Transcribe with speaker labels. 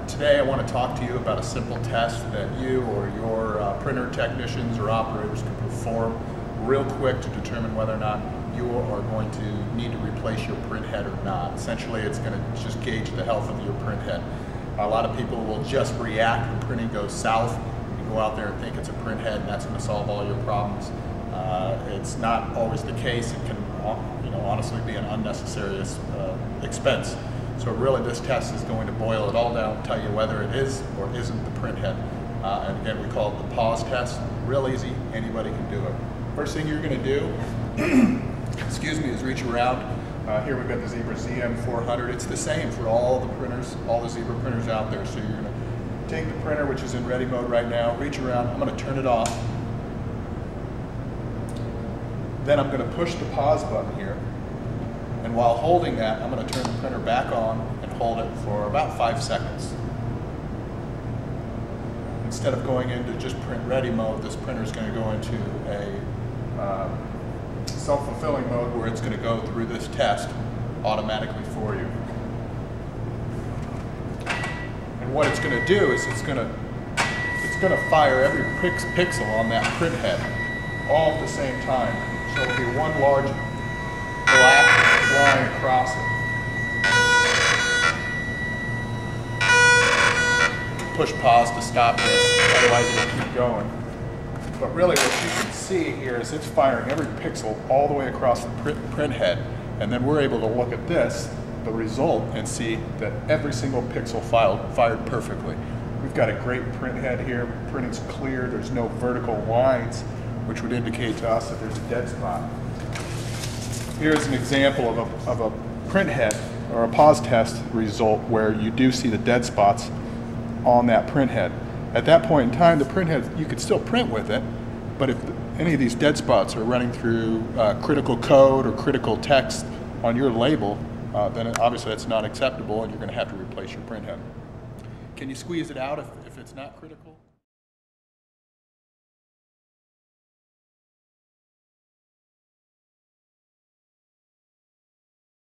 Speaker 1: Today I want to talk to you about a simple test that you or your printer technicians or operators can perform real quick to determine whether or not you are going to need to replace your print head or not. Essentially, it's going to just gauge the health of your print head. A lot of people will just react when printing goes south. You go out there and think it's a print head and that's going to solve all your problems. It's not always the case. It can honestly be an unnecessary expense. So really this test is going to boil it all down, tell you whether it is or isn't the print head. And again, we call it the pause test. Real easy, anybody can do it. First thing you're going to do, excuse me, is reach around. Here we've got the Zebra ZM400. It's the same for all the printers, all the Zebra printers out there. So you're going to take the printer, which is in ready mode right now, reach around. I'm going to turn it off. Then I'm going to push the pause button here. And while holding that, I'm going to turn the printer back on and hold it for about 5 seconds. Instead of going into just print ready mode, this printer is going to go into a self-fulfilling mode where it's going to go through this test automatically for you. And what it's going to do is it's going to fire every pixel on that print head all at the same time. So it'll be one large black line across it. Push pause to stop this, otherwise it'll keep going. But really what you can see here is it's firing every pixel all the way across the print head, and then we're able to look at this, the result, and see that every single pixel fired perfectly. We've got a great print head here, printing's clear, there's no vertical lines, which would indicate to us that there's a dead spot. Here's an example of a print head or a pause test result where you do see the dead spots on that print head. At that point in time, the print head, you could still print with it, but if any of these dead spots are running through critical code or critical text on your label, then obviously that's not acceptable and you're going to have to replace your print head. Can you squeeze it out if it's not critical?